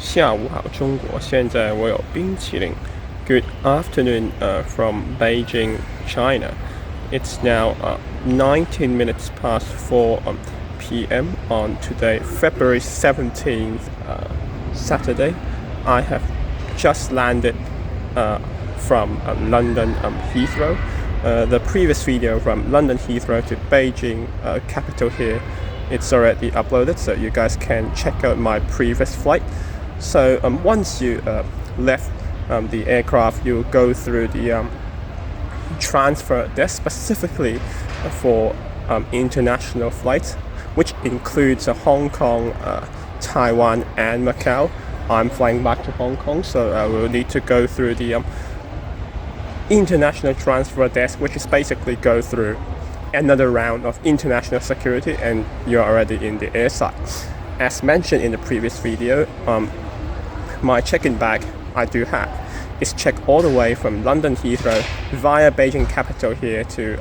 下午好，中国。现在我有冰淇淋。Good afternoon, from Beijing, China. It's now 19 minutes past 4 p.m. on today, February 17th, Saturday. I have just landed from London Heathrow. The previous video from London Heathrow to Beijing capital here, it's already uploaded, so you guys can check out my previous flight. So once you left the aircraft, you go through the transfer desk specifically for international flights, which includes Hong Kong, Taiwan and Macau. I'm flying back to Hong Kong, so I will need to go through the international transfer desk, which is basically go through another round of international security, and you're already in the airside. As mentioned in the previous video, my check-in bag I do have is checked all the way from London Heathrow via Beijing capital here to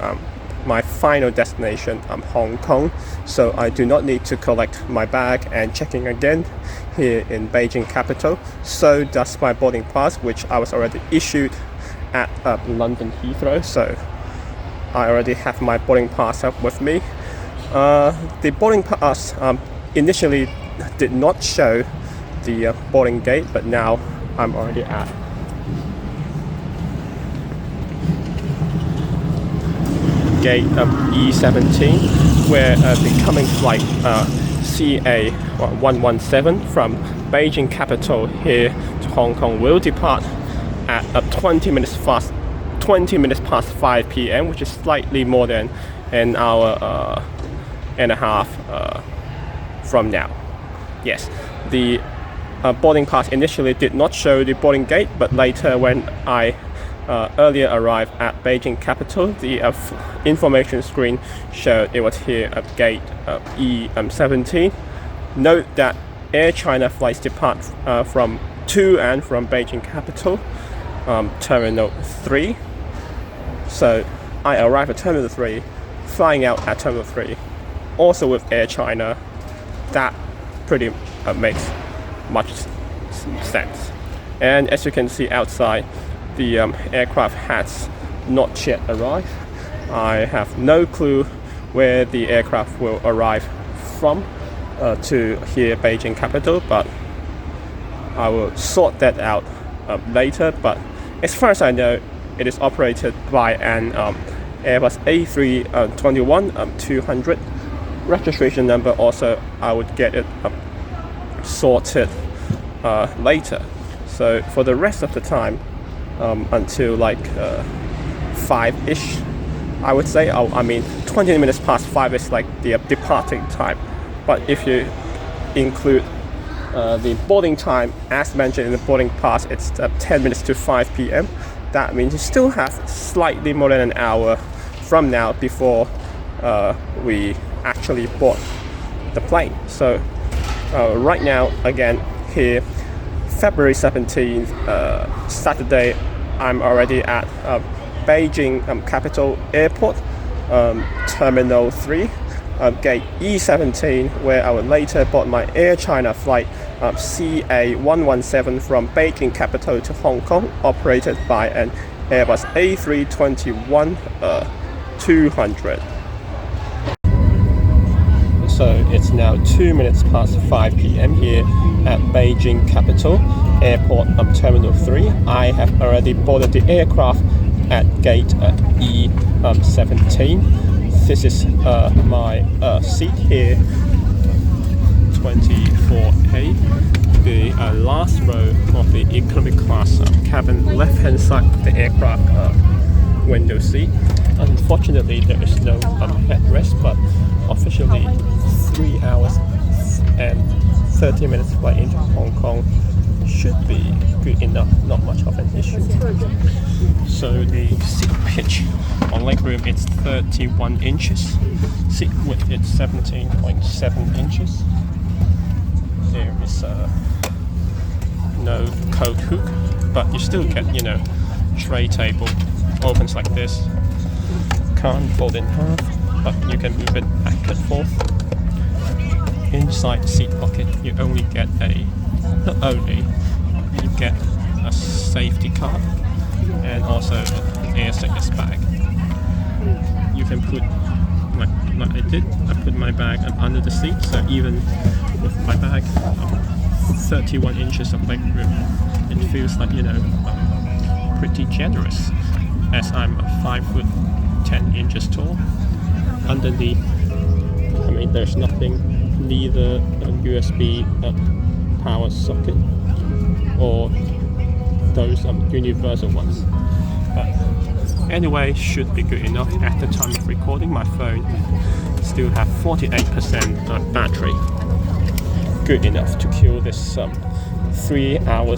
my final destination, Hong Kong. So I do not need to collect my bag and check in again here in Beijing capital. So does my boarding pass, which I was already issued at London Heathrow. So I already have my boarding pass up with me. The boarding pass initially did not show the boarding gate, but now I'm already at gate E17, where the coming flight CA117 from Beijing capital here to Hong Kong will depart at 20 minutes past 5 p.m., which is slightly more than an hour and a half from now. Yes, the boarding pass initially did not show the boarding gate, but later when I earlier arrived at Beijing capital, the information screen showed it was here at gate E17. Note that Air China flights depart to and from Beijing capital, Terminal 3. So I arrived at Terminal 3, flying out at Terminal 3, also with Air China. That pretty makes much sense. And as you can see outside, the aircraft has not yet arrived. I have no clue where the aircraft will arrive from to here Beijing capital, but I will sort that out later. But as far as I know, it is operated by an Airbus A321-200 registration number. Also, I would get it sorted later. So for the rest of the time, until like 5-ish, I would say. I mean 20 minutes past 5 is like the departing time, but if you include the boarding time as mentioned in the boarding pass, it's 10 minutes to 5 p.m. That means you still have slightly more than an hour from now before we actually board the plane. So right now, again, here February 17th, Saturday, I'm already at Beijing capital airport, Terminal 3, gate E17, where I will later board my Air China flight CA117 from Beijing capital to Hong Kong, operated by an Airbus A321-200. So it's now 2 minutes past 5 p.m. here at Beijing capital airport, Terminal 3. I have already boarded the aircraft at gate E17. This is my seat here, 24A, the last row of the economy class cabin, left hand side of the aircraft window seat. Unfortunately, there is no headrest, but officially 3 hours and 30 minutes flight into Hong Kong should be good enough, not much of an issue. So the seat pitch on legroom it's 31 inches, seat width it's 17.7 inches. There is no coat hook, but you still get, tray table, opens like this, can't fold in half, but you can move it back and forth. Inside the seat pocket, you only get only, you get a safety card and also an air sickness bag. You can put, like I did, I put my bag under the seat, so even with my bag 31 inches of leg room, it feels like, you know, pretty generous, as I'm 5 foot 10 inches tall. Underneath, I mean, there's nothing, neither a USB power socket or those universal ones. But anyway, should be good enough. At the time of recording, my phone still have 48% battery. Good enough to kill this 3 hour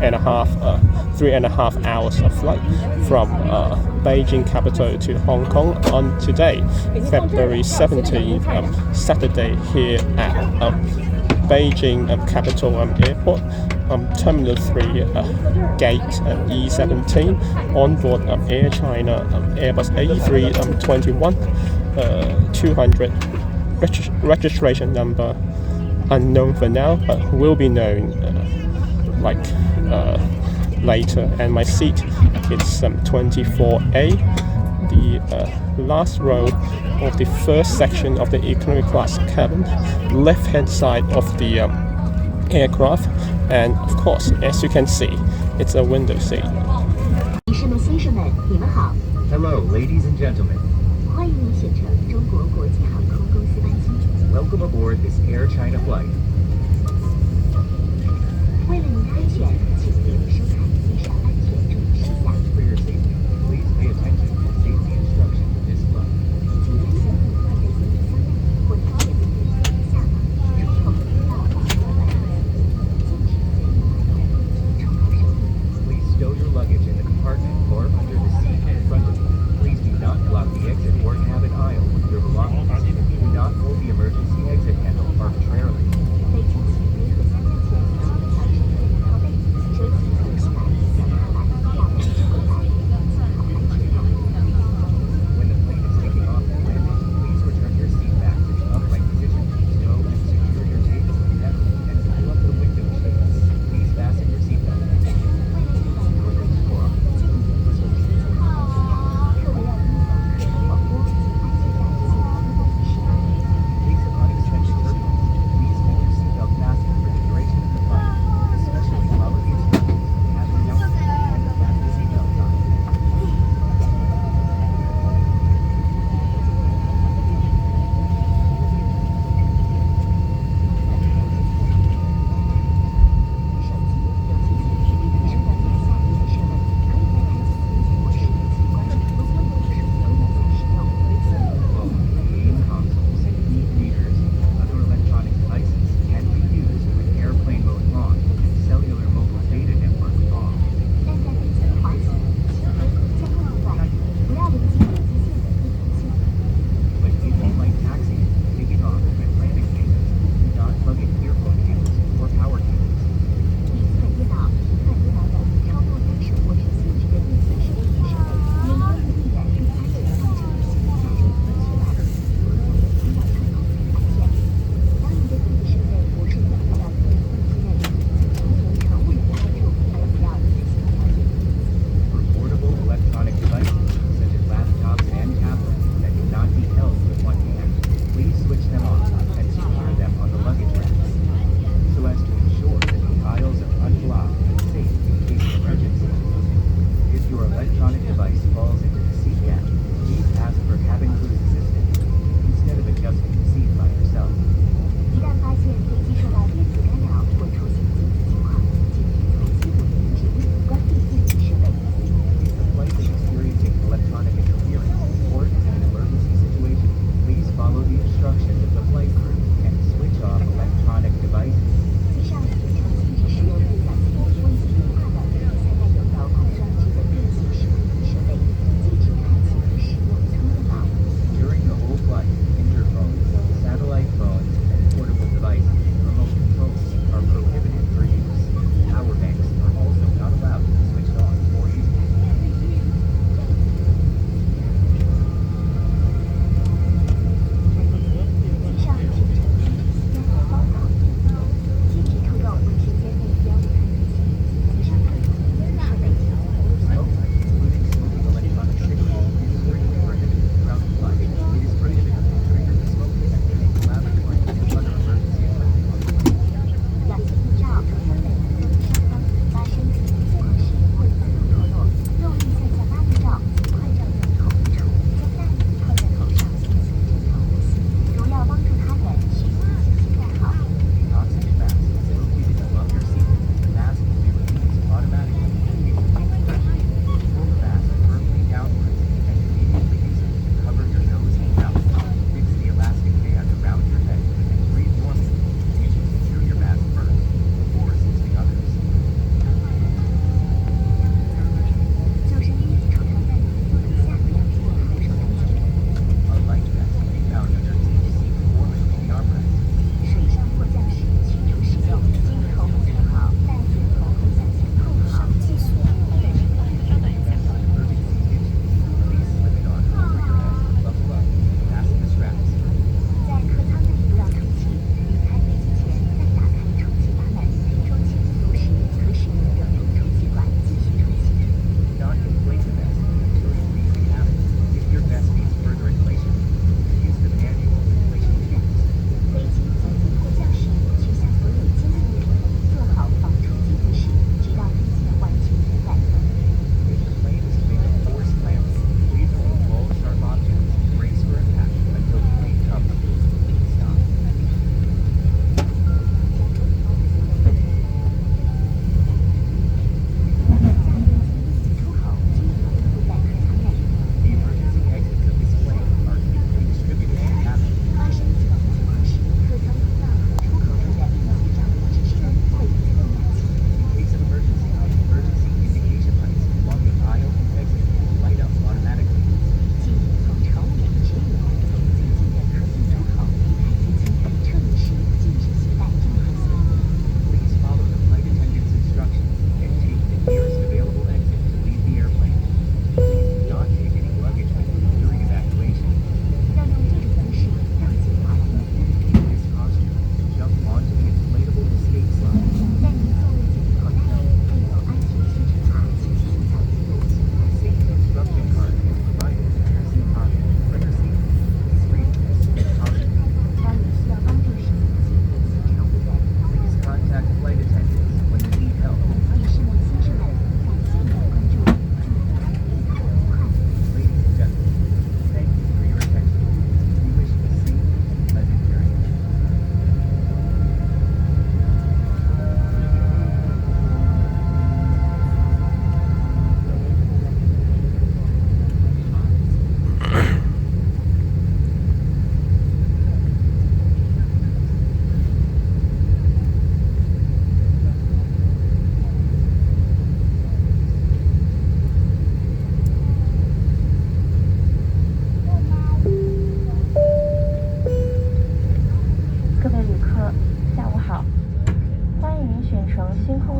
and a half hours of flight from Beijing capital to Hong Kong on today, February 17th, Saturday, here at Beijing Capital Airport, Terminal 3, Gate E17, on board airchina Airbus A321-200, registration number unknown for now, but will be known later. And my seat is 24A, the last row of the first section of the economy class cabin, left hand side of the aircraft, and of course, as you can see, it's a window seat. Hello, ladies and gentlemen. Welcome aboard this airchina flight. For your safety, please pay attention to the safety instructions of this flight. Please stow your luggage in the compartment or under the seat in front of you. Please do not block the exit or cabin aisle with your belongings. Do not hold the emergency exit handle arbitrarily.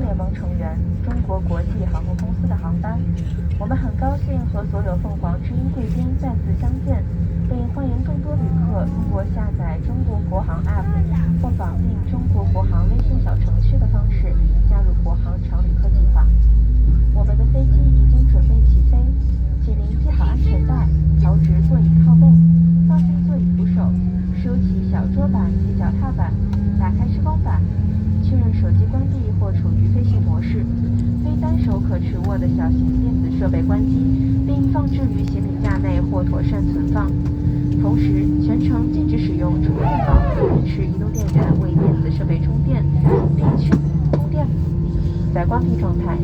联盟成员中国国际航空公司的航班。我们很高兴和所有凤凰之音贵宾再次相见，并欢迎更多旅客通过下载中国国航 App 或绑定中国国航微信小程序的方式加入国航常旅客计划。我们的飞机已经准备起飞，请您系好安全带，调直座椅靠背，放进座椅扶手，收起小桌板及脚踏板，打开遮光板，确认手机关闭或处于飞行模式。非单手可持握的小型电子设备关机，并放置于行李架内或妥善存放。同时，全程禁止使用充电宝或持移动电源为电子设备充电，并确充电在关闭状态。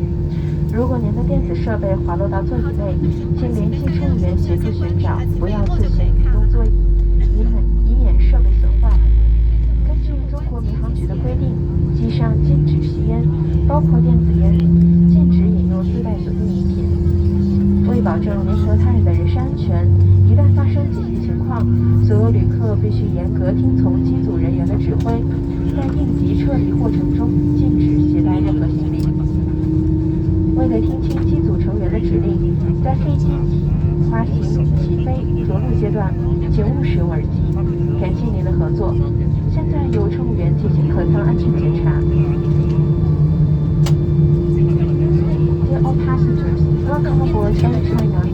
如果您的电子设备滑落到座椅内，请联系乘务员协助寻找，不要自行移动座椅，以免设备损坏。根据中国民航局的规定，机上禁止吸烟，包括电子烟，禁止饮用自带酒精饮品。为保证您和他人的人身安全，一旦发生紧急情况，所有旅客必须严格听从机组人员的指挥，在应急撤离过程中禁止携带任何行李。为了听清机组成员的指令，在飞机滑行、起飞、着陆阶段，请勿使用耳机。感谢您的合作。现在由乘务员进行客舱安全检查。Dear all passengers, welcome aboard airchina.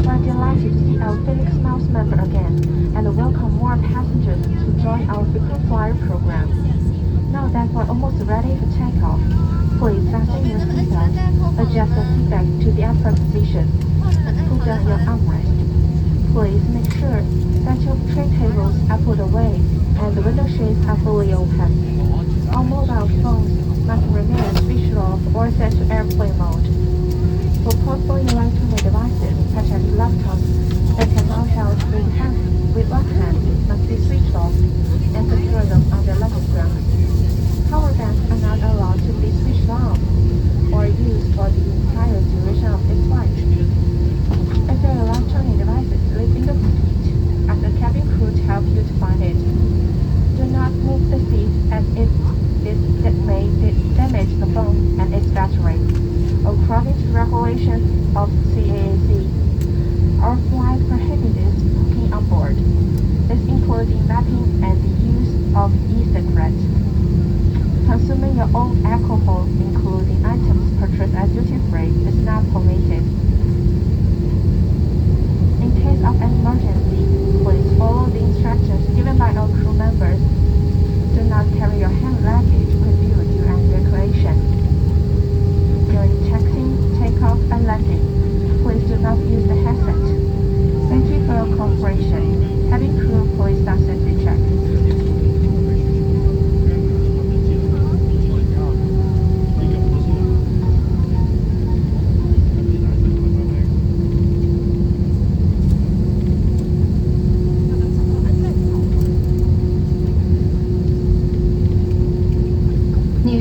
We're delighted to see our Phoenix Miles member again, and welcome more passengers to join our frequent flyer program. Now that we're almost ready for takeoff, please fasten your seatbelt, adjust the seatback to the upright position, put down your armrest. Please make sure that your tray tables are put away and the window shades are fully open. All mobile phones must remain switched off or set to airplane mode. For portable electronic devices such as laptops that cannot held with left hand must be switched off and secure them on the luggage rack. Power banks are not allowed to be switched on or used for the entire duration of this flight. If your electronic devices slip in the seat, ask the cabin crew to help you to find it. Do not move the seat as if this may damage the phone and its battery. According to regulations of CAAC, our flight prohibits smoking on board. This includes vaping and the use of e-cigarettes. Consuming your own alcohol, including items purchased at duty-free, is not permitted. In case of an emergency, please follow the instructions given by our crew members. Do not carry your hand luggage with you during evacuation. During taxiing, takeoff, and landing, please do not use the headset. Thank you for your cooperation. Cabin crew, please start safety check. 女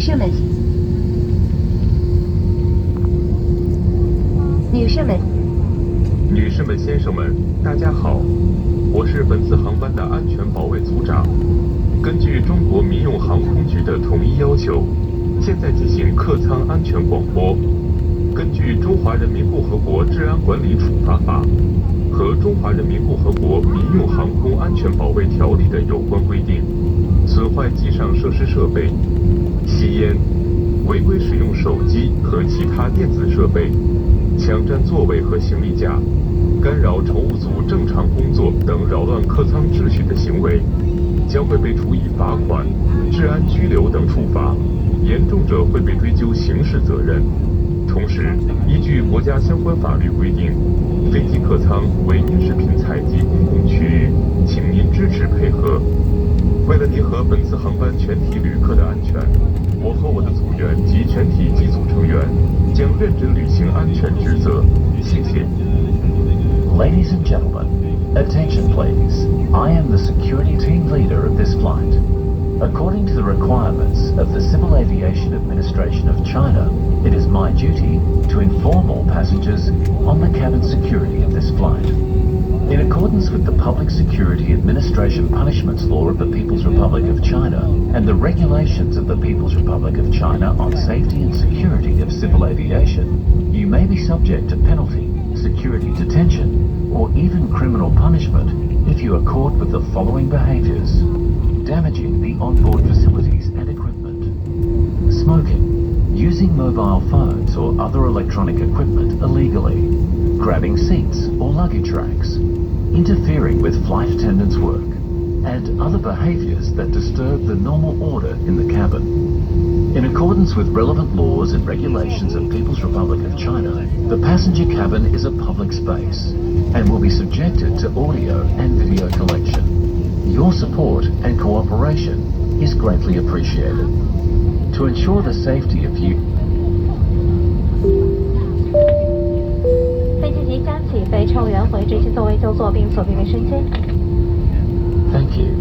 士们，先生们，大家好，我是本次航班的安全保卫组长。根据中国民用航空局的统一要求，现在进行客舱安全广播。根据《中华人民共和国治安管理处罚法》和《中华人民共和国民用航空安全保卫条例》的有关规定，损坏机上设施设备、吸烟、违规使用手机和其他电子设备、抢占座位和行李架、干扰乘务组正常工作等扰乱客舱秩序的行为，将会被处以罚款、治安拘留等处罚，严重者会被追究刑事责任。同时，依据国家相关法律规定，飞机客舱为因食品采集公共区域，请您支持配合。为了您和本次航班全体旅客的安全，我和我的组员及全体机组成员将认真履行安全职责。谢谢。Ladies and gentlemen, attention please. I am the security team leader of this flight. According to the requirements of the Civil Aviation Administration of China, it is my duty to inform all passengers on the cabin security of this flight. In accordance with the Public Security Administration Punishments Law of the People's Republic of China and the regulations of the People's Republic of China on safety and security of civil aviation, you may be subject to penalty, security detention, or even criminal punishment if you are caught with the following behaviours: damaging the onboard facilities and equipment, smoking, using mobile phones or other electronic equipment illegally, grabbing seats or luggage racks, interfering with flight attendants' work, and other behaviours that disturb the normal order in the cabin. In accordance with relevant laws and regulations of People's Republic of China, the passenger cabin is a public space and will be subjected to audio and video collection. Your support and cooperation is greatly appreciated. To ensure the safety of you, 飞机即将起飞，乘务员回执行座位就座并锁闭卫生间。 thank you.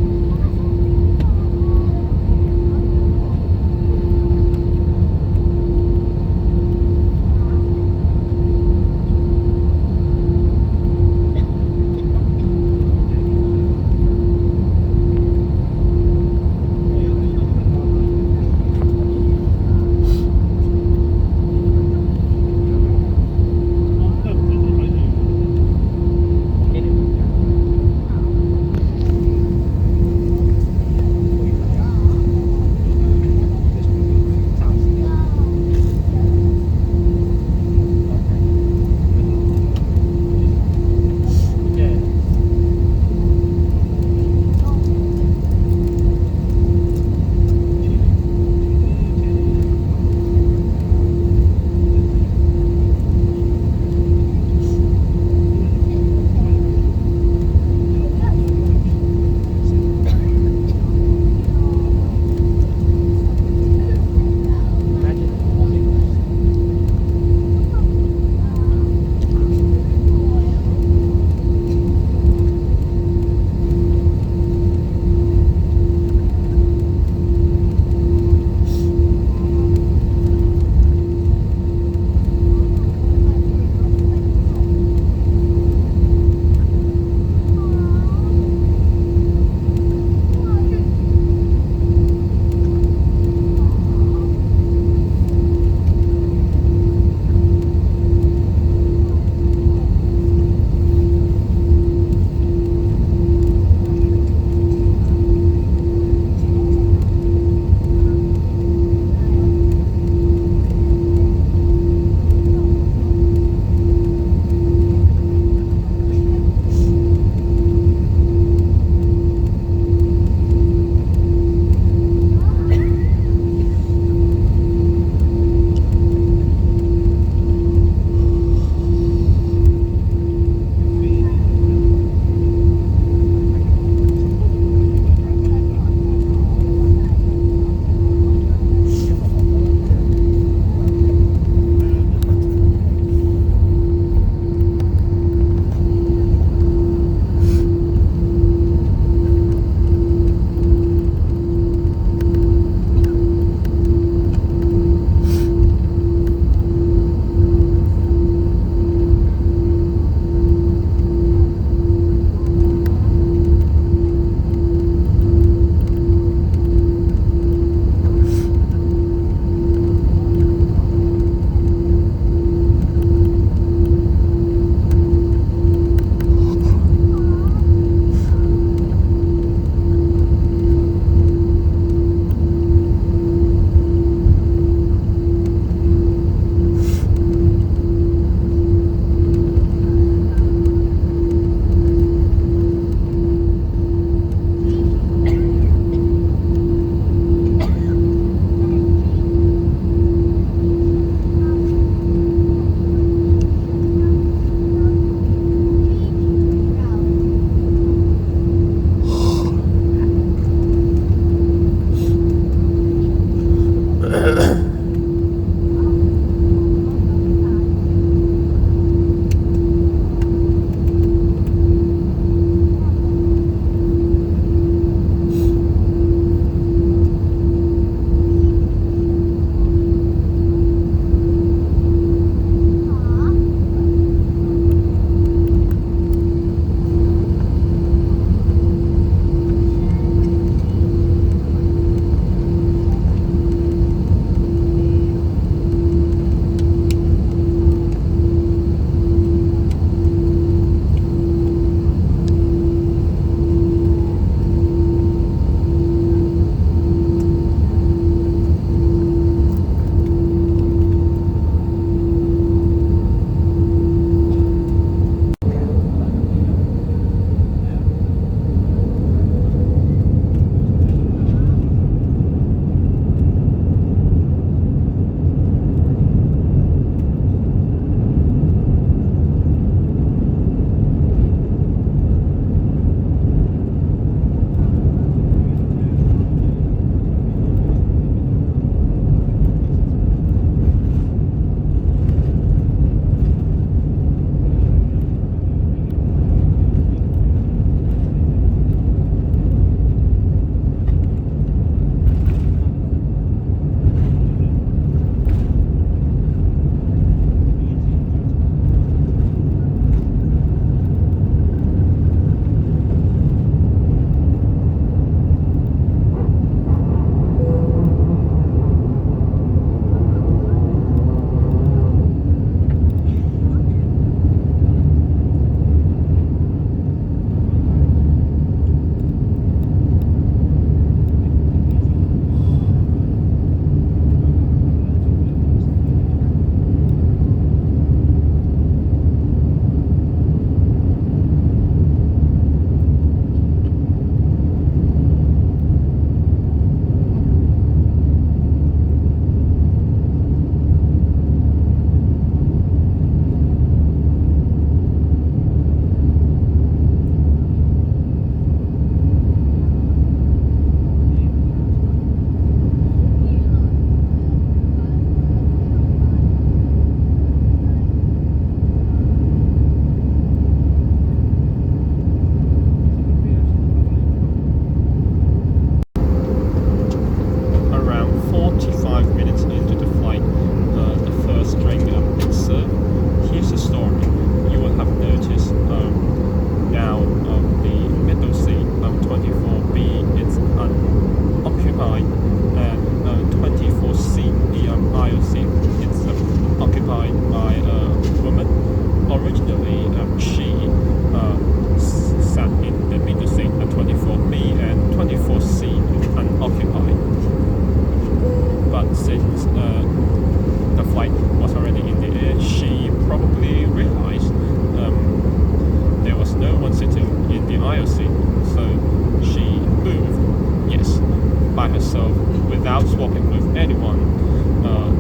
swapping with anyone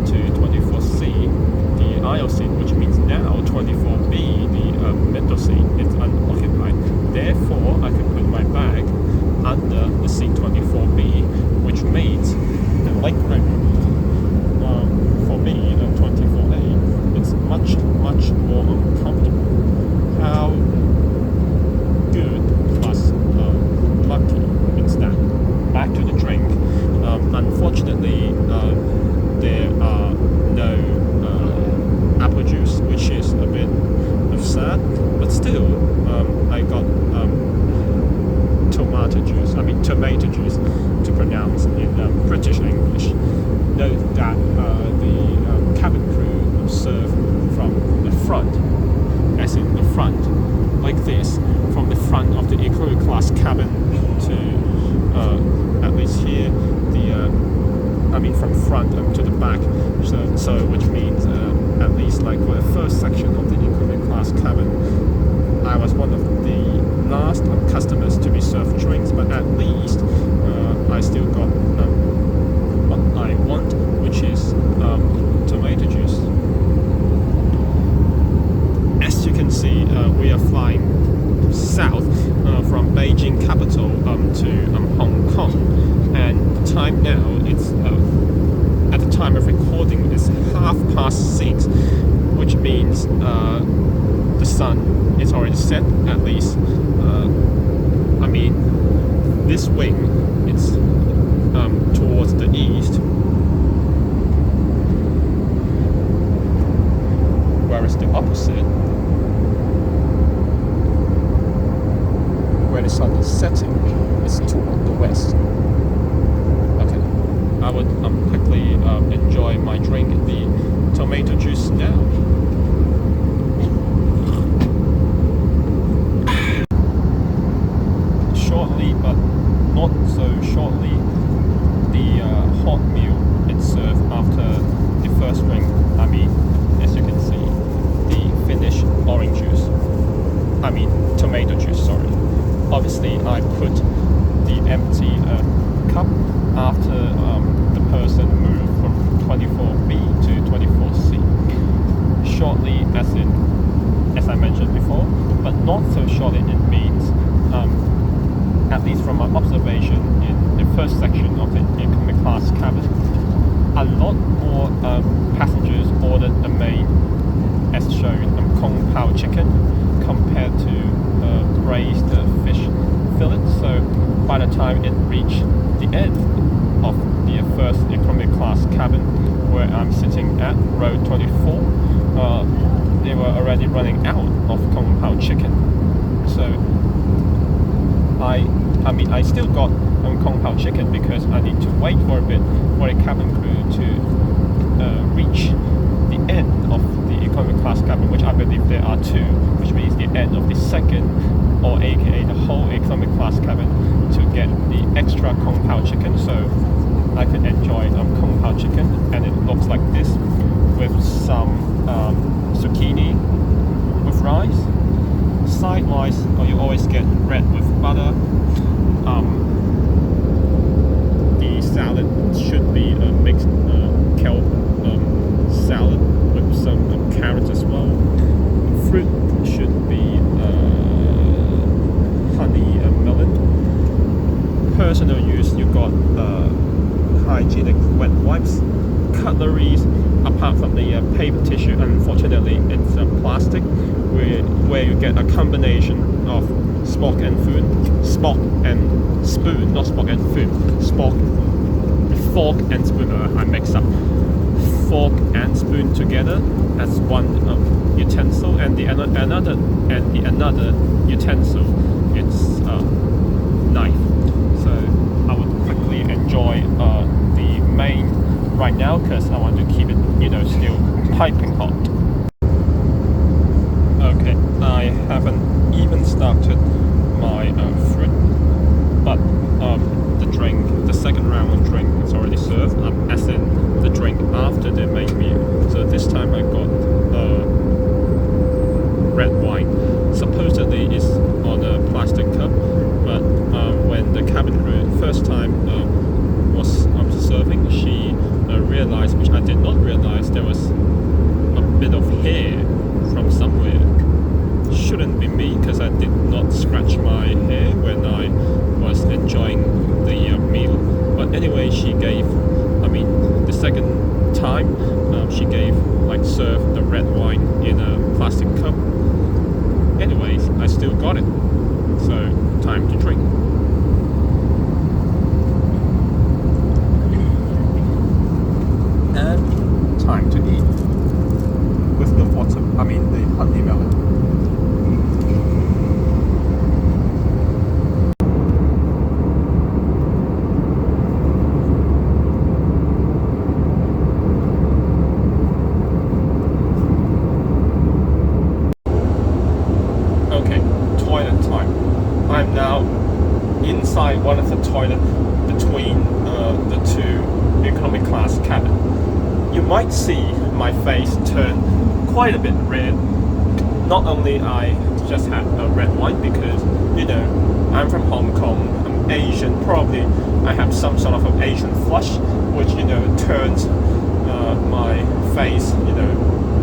to 24C, the aisle seat, which means now 24B, the middle seat, is unoccupied. Therefore, I can put my bag under the seat 24B, which means the legroom for me, 24A, it's much more uncomfortable. How good plus lucky is that? Back to the drink. Unfortunately, there are no apple juice, which is a bit sad, but still, I got tomato juice to pronounce in British English. Note that the cabin crew serve from the front, as in the front, like this, from the front of the economy class cabin to at least here, from front to the back, so which means at least like for the first section of the economy class cabin, I was one of the last customers to be served drinks, but at least I still got what I want, which is tomato juice. As you can see, we are flying south from Beijing capital to Hong Kong, and the time now, it's at the time of recording, it's 6:30, which means the sun is already set, at least. This wing, it's towards the east, whereas the opposite, where the sun is setting, is toward the west. Okay, I would quickly enjoy my drink, the tomato juice now. Shortly, but not so shortly, the hot meal is served after the first drink. As you can see, the finished orange juice. Tomato juice, sorry. Obviously, I put the empty cup after the person moved from 24B to 24C. Shortly, as I mentioned before, but not so shortly, it means at least from my observation in the first section of the economy class cabin, a lot more passengers ordered the main, as shown, Kung Pao chicken compared to braised fish fillet. So by the time it reached the end of the first economy class cabin, where I'm sitting at row 24, they were already running out of Kung Pao chicken. So I still got Kung Pao chicken because I need to wait for a bit for the cabin crew to reach the end of the economy class cabin, which I believe there are two, which means the end of the second, or aka the whole economy class cabin, to get the extra Kung Pao chicken, so I could enjoy Kung Pao chicken, and it looks like this, with some zucchini with rice. Side-wise, you always get bread with butter. The salad should be a mixed kelp salad with some carrots as well. Fruit should be honey and melon. Personal use, you got hygienic wet wipes, cutleries. Apart from the paper tissue, unfortunately, it's plastic, where you get a combination of spork and spoon, not spork and spoon, fork and spoon. I mix up fork and spoon together as one utensil, and the another utensil, it's knife. So I would quickly enjoy the main right now, because I want to keep it, still piping hot. Okay, I haven't even started my fruit, but the second round of drink is already served, as in the drink after the main meal. So this time I got red wine. Supposedly it's on a plastic cup, but when the cabin crew first time was serving, she realized, which I did not realize, there was a bit of hair from somewhere. Shouldn't be me, because I did not scratch my hair when I was enjoying the meal. But anyway, she gave, the second time, she gave, served the red wine in a plastic cup. Anyways, I still got it. So, time to drink. And time to eat. With the the honey melon. I'm now inside one of the toilets between the two economy class cabin. You might see my face turn quite a bit red. Not only I just had a red wine because, I'm from Hong Kong, I'm Asian, probably I have some sort of an Asian flush, which, turns my face,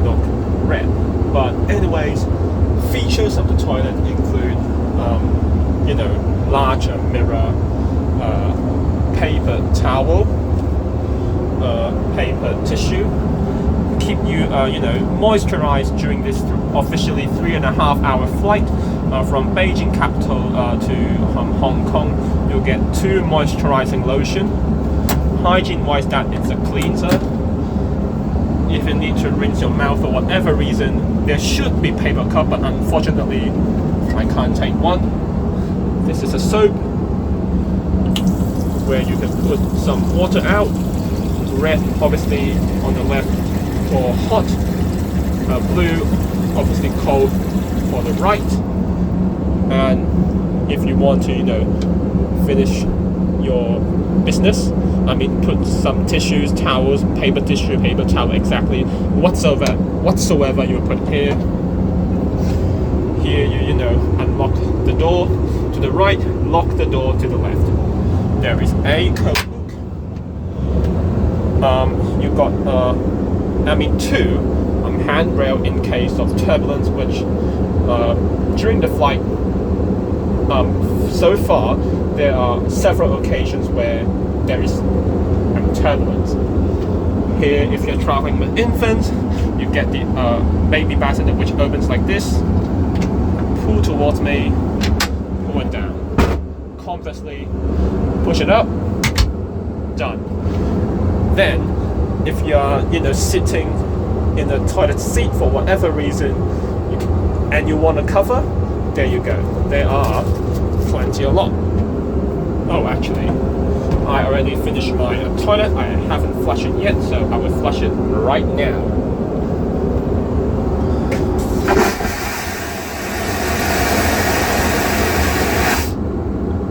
look red. But anyways, features of the toilet include larger mirror, paper towel, paper tissue, keep you moisturized during this officially 3.5-hour flight from Beijing capital to Hong Kong. You'll get 2 moisturizing lotion. Hygiene wise, that is a cleanser. If you need to rinse your mouth for whatever reason, there should be paper cup, but unfortunately I can't take one. This is a soap where you can put some water out. Red obviously on the left for hot, blue obviously cold for the right. And if you want to finish your business, put some tissues, towels, paper tissue, paper towel, exactly whatsoever you put here. Here you unlock the door to the right, lock the door to the left. There is a code book. You've got 2 handrail in case of turbulence, which during the flight so far there are several occasions where there is turbulence. Here, if you're traveling with infants, you get the baby bassinet, which opens like this. Pull towards me, pull it down. Conversely, push it up, done. Then, if you're sitting in the toilet seat for whatever reason, and you want to cover, there you go. There are plenty a lot. Oh, actually, I already finished my toilet. I haven't flushed it yet, so I will flush it right now.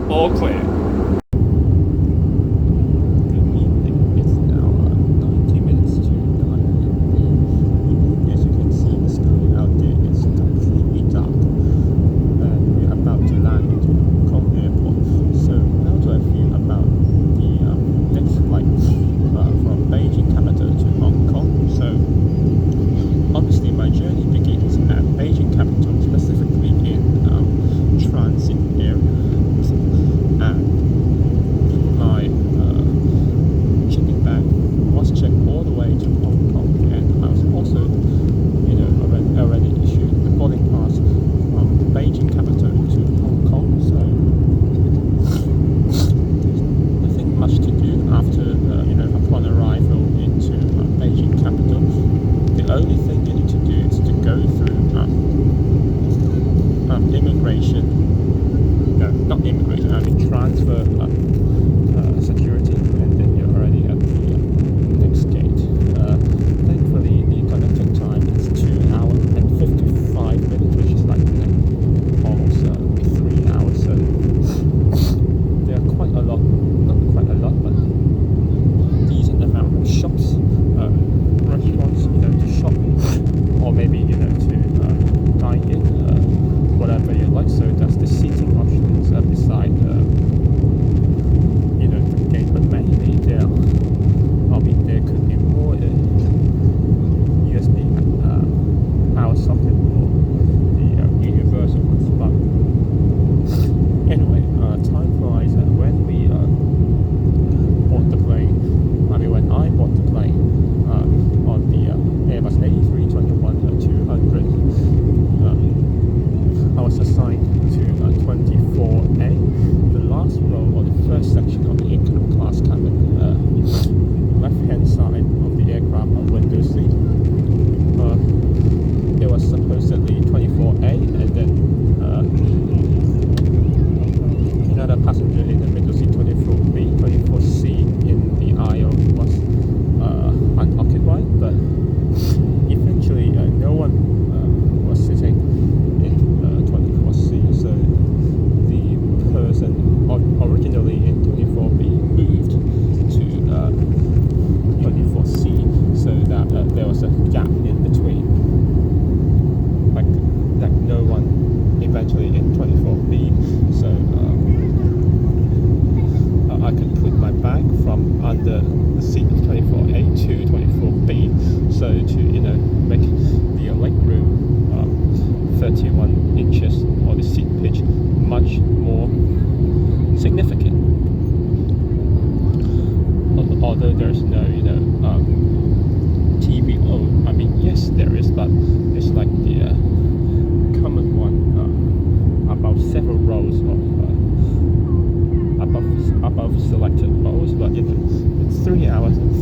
All clear. Good evening. It's now 90 minutes to 9 p.m. As you can see, the sky out there is completely dark, and we're about to land into Hong Kong airport. So how do I feel about the next flight from Beijing capital to Hong Kong? So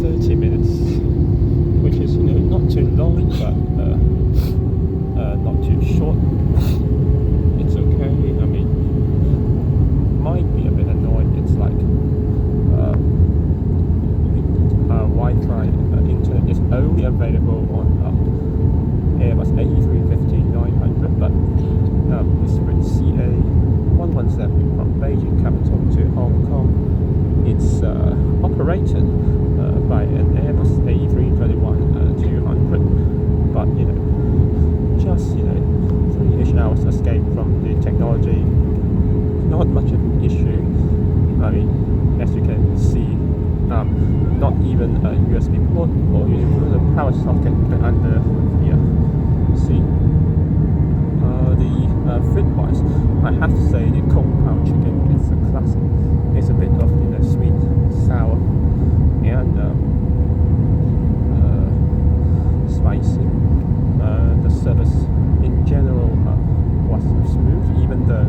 30 minutes, which is not too long, but not too short. It's okay. I mean, might be a bit annoying. It's like Wi-Fi internet is only available on Airbus A321-200, but this with CA117 from Beijing capital to Hong Kong, it's operated by an Airbus A321-200, but just 3-ish hours escape from the technology, not much of an issue. I mean, as you can see, not even a USB port or even a power socket under here. See, the food wise, I have to say the Kung Pao chicken is a classic. It's a bit of sweet, sour, and spicy. The service in general was smooth, even though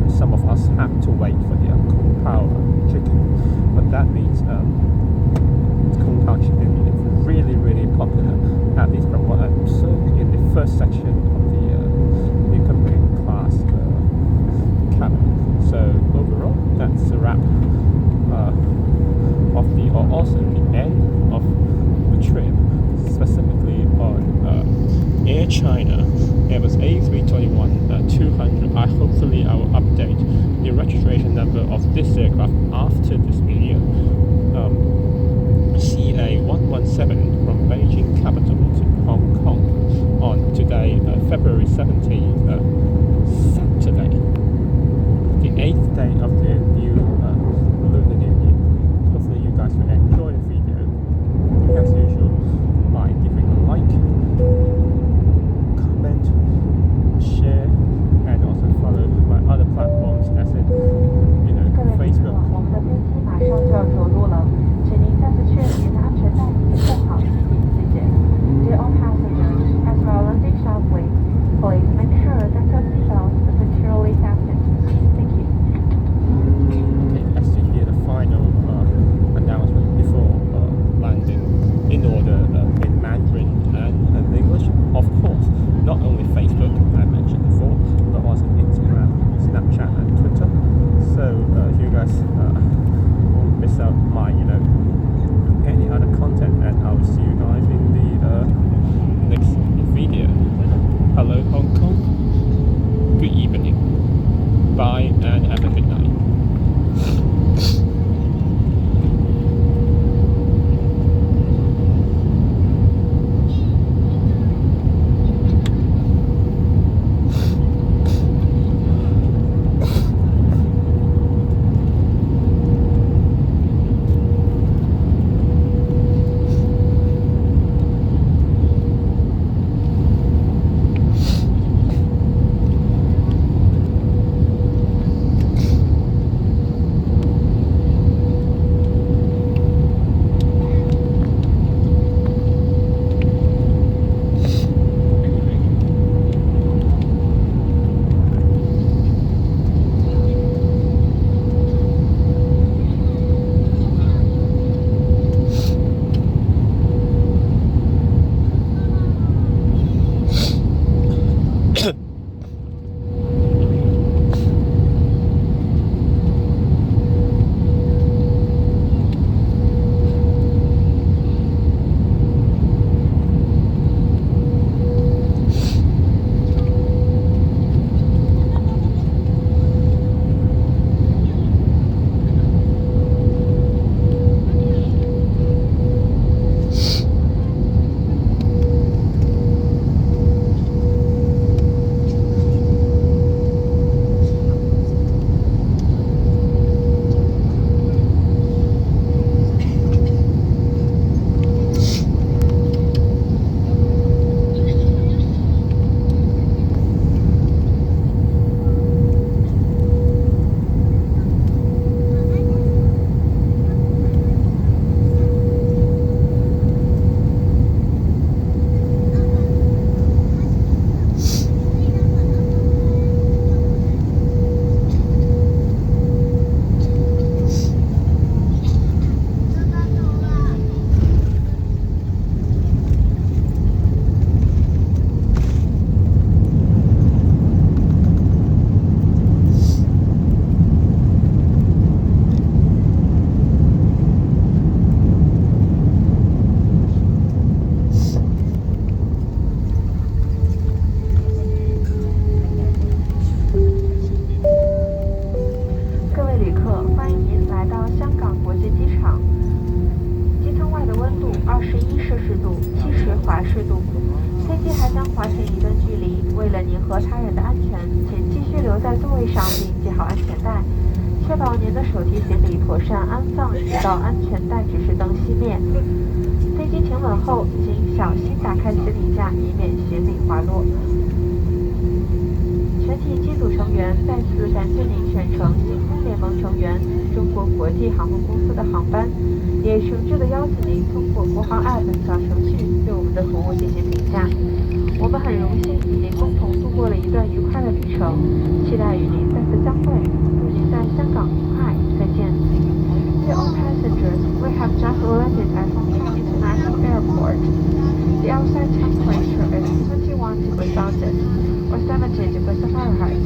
some of us had to wait for the Kung Pao chicken. But that means Kung Pao chicken is really, really popular, at least from what I observed in the first section of the economy class cabin. So overall, that's a wrap or also the end of the trip, specifically on airchina Airbus A321-200. Hopefully I will update the registration number of this aircraft after this video. CA117 from Beijing capital to Hong Kong on today, February 17th, Saturday, the 8th day of the new Lunar New Year. Hopefully you guys will enjoy the video, as usual, by giving a like, comment, share, and also follow my other platforms as in Facebook. 我们的飞机马上就要着陆了，请您再次确认您的安全带已经扣好，谢谢。Dear all passengers, as we are landing sharply, please make sure that your seatbelts are securely fastened. Thank you. Okay, as you hear the final announcement before landing, in order in Mandarin and English, of course, not only Facebook I mentioned before, but also Instagram, Snapchat, and Twitter. So you guys won't miss out my any other content, and I will see you guys in the next video. Hello Hong Kong, good evening, bye and have a good night. 11摄氏度，70华氏度。飞机还将滑行一段距离，为了您和他人的安全，请继续留在座位上并系好安全带，确保您的手提行李妥善安放，直到安全带指示灯熄灭。飞机停稳后，请小心打开行李架，以免行李滑落。全体机组成员再次感谢您选乘星空联盟成员中国国际航空公司的航班，也诚挚地邀请您通过国航 App 小程序对我们的服务进行评价。我们很荣幸与您共同度过了一段愉快的旅程，期待与您再次相会。祝您在香港愉快，再见。Dear all passengers, we have just landed at Hong Kong International Airport. The outside temperature is 21 degrees Celsius, or 70 degrees Fahrenheit.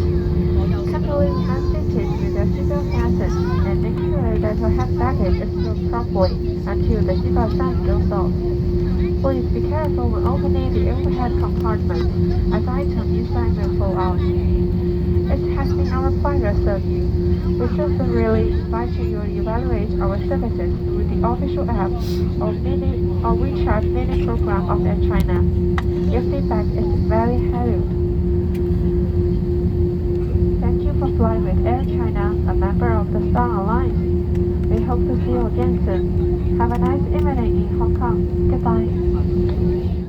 Carefully unseated with your seatbelt fastened, and make sure that your hand baggage is stored properly until the seatbelt sign goes off. Please be careful when opening the overhead compartment, as items inside may fall out. It has been our pleasure to serve you. We sincerely invite you to evaluate our services through the official app or WeChat mini program of airchina. Your feedback is very valued. Thank you for flying with airchina, a member of the Star Alliance. We hope to see you again soon. Have a nice evening in Hong Kong. Goodbye.